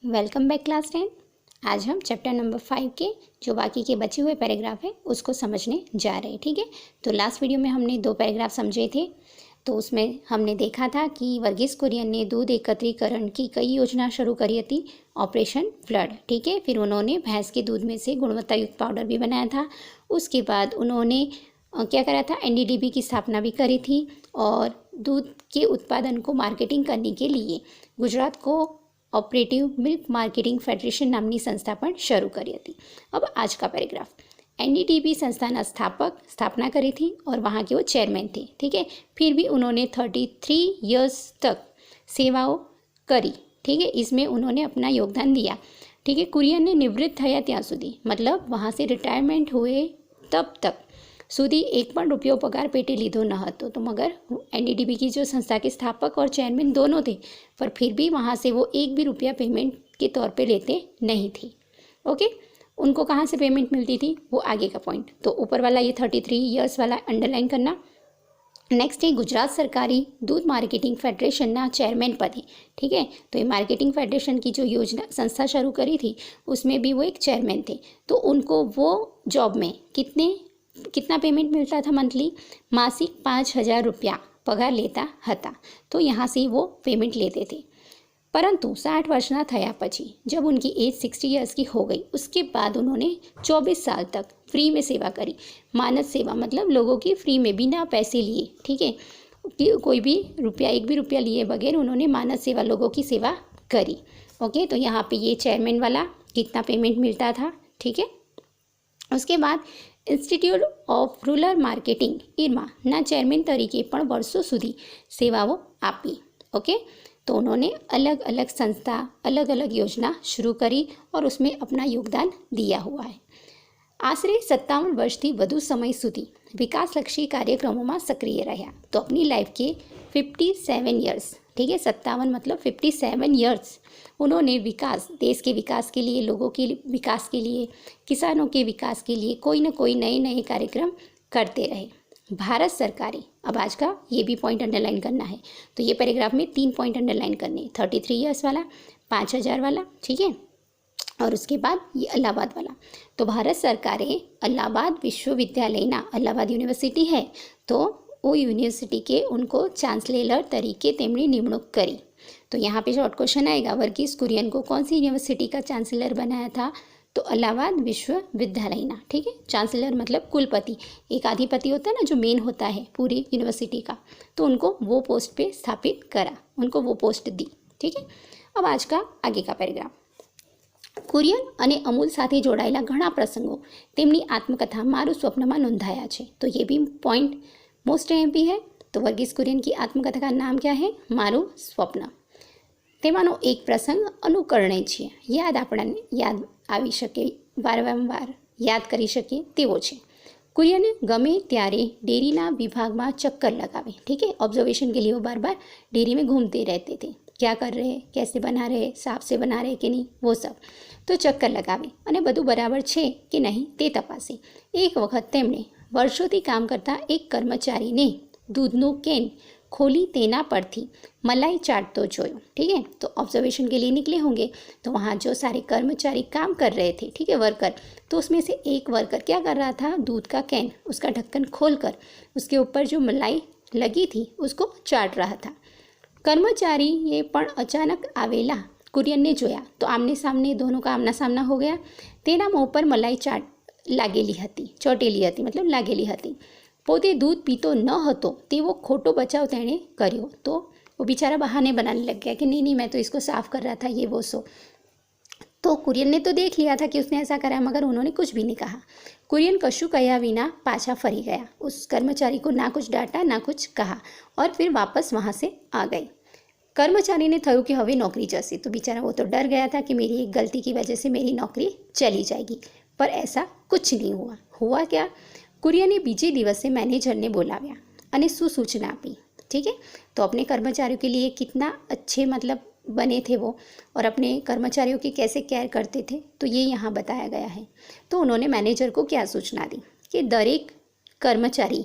Welcome back class 10। आज हम chapter number 5 के जो बाकी के बचे हुए पैराग्राफ है उसको समझने जा रहे हैं। ठीक है, तो लास्ट वीडियो में हमने 2 पैराग्राफ समझे थे। तो उसमें हमने देखा था कि वर्गीस कुरियन ने दूध एकत्रीकरण की कई योजना शुरू करी थी, ऑपरेशन फ्लड। ठीक है, फिर उन्होंने भैंस के दूध में से गुणवत्ता युक्त पाउडर भी बनाया था। उसके बाद उन्होंने क्या करा था, एनडीडीबी की स्थापना भी करी थी और दूध के उत्पादन को मार्केटिंग करने के लिए Gujarat co operative milk marketing federation नामनी संस्था पण शुरू करी थी। अब आज का पैराग्राफ, एनडीडीबी संस्थाना स्थापना करी थी और वहाँ के वो चेयरमैन थे। ठीक है, फिर भी उन्होंने 33 इयर्स तक सेवाओं करी। ठीक है, इसमें उन्होंने अपना योगदान दिया। ठीक है, कुरियन ने निवृत्त थया ત્યાં સુધી, मतलब वहाँ से रिटायरमेंट हुए तब तक સુધી एक પણ રૂપિયો પગાર પેટે લીધો ન હતો। तो मगर एनडीडीबी की जो संस्था के स्थापक और चेयरमैन दोनों थे, पर फिर भी वहाँ से वो एक भी रुपया पेमेंट के तौर पे लेते नहीं थे। ओके, उनको कहाँ से पेमेंट मिलती थी वो आगे का पॉइंट। तो ऊपर वाला ये 33 इयर्स वाला अंडरलाइन करना। नेक्स्ट है गुजरात सरकारी दूध मार्केटिंग फेडरेशन ना चेयरमैन पद है। ठीक है, तो ये मार्केटिंग फेडरेशन की जो योजना संस्था शुरू करी थी उसमें भी वो एक चेयरमैन थे। तो उनको वो जॉब में कितना पेमेंट मिलता था मंथली, मासिक 5,000 रुपया पगार लेता था। तो यहाँ से वो पेमेंट लेते थे। परंतु 60 वर्षना थया पछी जब उनकी एज 60 ईयर्स की हो गई, उसके बाद उन्होंने 24 साल तक फ्री में सेवा करी। मानद सेवा मतलब लोगों की फ्री में बिना पैसे लिए। ठीक है, कि कोई भी रुपया, एक भी रुपया लिए बगैर उन्होंने मानद सेवा लोगों की सेवा करी। ओके, तो यहाँ पे ये चेयरमैन वाला कितना पेमेंट मिलता था। ठीक है, उसके बाद इंस्टीट्यूट ऑफ रूरल मार्केटिंग इरमा ना चेयरमैन तरीके पण वर्षों સુધી સેવાઓ આપી। ओके, तो उन्होंने अलग अलग संस्था, अलग अलग योजना शुरू करी और उसमें अपना योगदान दिया हुआ है। आश्रे 57 वर्षથી વધુ સમય સુધી વિકાસલક્ષી કાર્યક્રમોમાં સક્રિય રહ્યા। तो अपनी लाइफ के 57 ईयर्स, ठीक है, 57 मतलब 57 ईयर्स उन्होंने विकास, देश के विकास के लिए, लोगों के विकास के लिए, किसानों के विकास के लिए कोई ना कोई नए नए कार्यक्रम करते रहे। भारत सरकारें, अब आज का ये भी पॉइंट अंडरलाइन करना है। तो ये पैराग्राफ में 3 पॉइंट अंडरलाइन करने, 33 ईयर्स वाला, 5,000 वाला, ठीक है, और उसके बाद ये इलाहाबाद वाला। तो भारत सरकारें इलाहाबाद विश्वविद्यालय ना, इलाहाबाद यूनिवर्सिटी है तो वो यूनिवर्सिटी के उनको चांसलर तरीके તેમની નિમણૂક करी। तो यहाँ पे शॉर्ट क्वेश्चन आएगा, वर्गीस कुरियन को कौन सी यूनिवर्सिटी का चांसलर बनाया था? तो इलाहाबाद विश्वविद्यालय ना। ठीक है, चांसलर मतलब कुलपति, एक अधिपति होता है ना जो मेन होता है पूरी यूनिवर्सिटी का, तो उनको वो पोस्ट पे स्थापित करा, उनको वो पोस्ट दी। ठीक है, अब आज का आगे का पैराग्राफ, कुरियन અને અમૂલ સાથે જોડાયેલા ઘણા પ્રસંગો તેમની આત્મકથા મારું સ્વપ્નમાં નોંધાયા છે। तो ये भी पॉइंट मोस्ट एमपी है। तो वर्गीस कुरियन की आत्मकथा का नाम क्या है? मारू स्वप्न। તેમાંનો એક પ્રસંગ અનુકરણીય છે, આપણને યાદ આવી શકે, વારંવાર યાદ કરી શકીએ તેવો છે। कुरियन गमे ત્યારે डेयरीना विभागમાં चक्कर लगावे। ठीक है, ऑब्जर्वेशन के लिए वो बार बार डेयरी में घूमते रहते थे, क्या कर रहे हैं, कैसे बना रहे, साफ से बना रहे कि नहीं, वो सब। तो चक्कर लगावे અને બધું બરાબર છે કે નહીં તે તપાસે। એક વખત તેમણે વર્ષોથી કામ કરતા એક કર્મચારીને दूधનું કેન खोली तेना परथी मलाई चाटतो जोयो। ठीक है, तो ऑब्जर्वेशन के लिए निकले होंगे। तो वहाँ जो सारे कर्मचारी काम कर रहे थे, ठीक है, वर्कर, तो उसमें से एक वर्कर क्या कर रहा था, दूध का कैन, उसका ढक्कन खोलकर उसके ऊपर जो मलाई लगी थी उसको चाट रहा था। कर्मचारी ये पण अचानक आवेला कुरियन ने जोया तो आमने सामने, दोनों का आमना सामना हो गया। तेना मुँह पर मलाई लागेली हती, ચોટેલી હતી मतलब लागेली हती। પોતે दूध पीतो न હતો તેવો ખોટો બચાવ તેણે કર્યો। तो वो बेचारा बहाने बनाने लग गया कि नहीं मैं तो इसको साफ़ कर रहा था, ये वो सो। तो कुरियन ने तो देख लिया था कि उसने ऐसा करा, मगर उन्होंने कुछ भी नहीं कहा। कुरियन कशु कया विना पाछा फरी गया, उस कर्मचारी को ना कुछ डांटा ना कुछ कहा और फिर वापस वहाँ से आ गई। कर्मचारी ने थયું कि હવે नौकरी जैसी, तो बेचारा वो तो डर गया था कि मेरी एक गलती की वजह से मेरी नौकरी चली जाएगी, पर ऐसा कुछ नहीं हुआ। हुआ क्या, कुरियने बीजे दिवसे मैनेजरने बोलाव्या અને શું सूचना આપી। ठीक है, तो अपने कर्मचारियों के लिए कितना अच्छे मतलब बने थे वो और अपने कर्मचारियों की कैसे केयर करते थे, तो ये यहाँ बताया गया है। तो उन्होंने मैनेजर को क्या सूचना दी कि दरेक कर्मचारी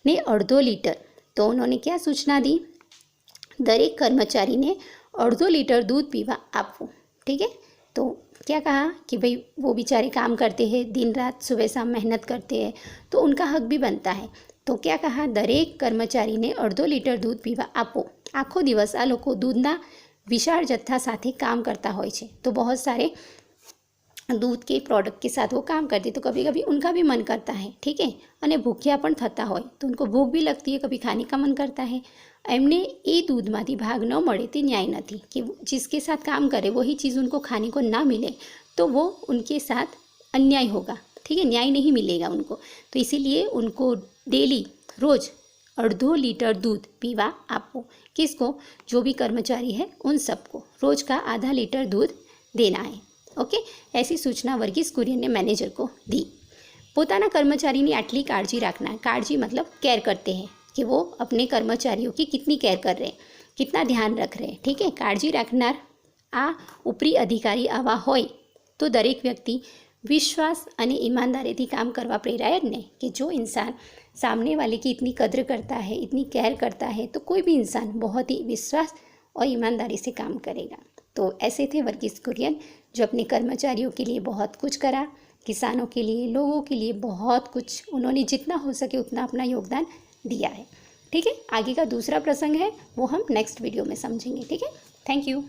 ने 1/2 लीटर, तो उन्होंने क्या सूचना दी, दरेक कर्मचारी ने 1/2 लीटर दूध पीवा आपवो। ठीक है। तो क्या कहा कि भाई वो बेचारे काम करते हैं, दिन रात सुबह शाम मेहनत करते हैं, तो उनका हक भी बनता है। तो क्या कहा, દરેક કર્મચારીને 1/2 લીટર દૂધ પીવા આપો। આખો દિવસ આ લોકો દૂધના વિશાળ જથ્થા સાથે કામ કરતા હોય છે, तो बहुत सारे दूध के प्रोडक्ट के साथ वो काम करती, तो कभी कभी उनका भी मन करता है, ठीक है, અને ભૂખ્યા પણ થતા હોય તો उनको भूख भी लगती है, कभी खाने का मन करता है। એમને એ दूधમાંથી भाग न મળે તે न्याय નથી कि जिसके साथ काम करे वही चीज़ उनको खाने को ना मिले, तो वो उनके साथ अन्याय होगा, ठीक है, न्याय नहीं मिलेगा उनको। तो इसीलिए उनको डेली रोज़ 1/2 लीटर दूध पीवा आपो। किसको? जो भी कर्मचारी है उन सबको रोज़ का आधा लीटर दूध देना है। ओके, ऐसी सूचना वर्गीस कुरियन ने मैनेजर को दी। પોતાના કર્મચારીની આટલી કાળજી રાખना, કાળજી मतलब केयर करते हैं कि वो अपने कर्मचारियों की कितनी केयर कर रहे हैं, कितना ध्यान रख रहे हैं, ठीक है। काळजी રાખનાર આ ઉપરી અધિકારી આવા હોય તો દરેક વ્યક્તિ विश्वास અને ईमानदारी काम करवा प्रेराय ने कि जो इंसान सामने वाले की इतनी कद्र करता है, इतनी केयर करता है, तो कोई भी इंसान बहुत ही विश्वास और ईमानदारी से काम करेगा। तो ऐसे थे वर्गीस कुरियन, जो अपने कर्मचारियों के लिए बहुत कुछ करा, किसानों के लिए, लोगों के लिए बहुत कुछ उन्होंने जितना हो सके उतना अपना योगदान दिया है, ठीक है। आगे का दूसरा प्रसंग है वो हम नेक्स्ट वीडियो में समझेंगे, ठीक है। Thank you.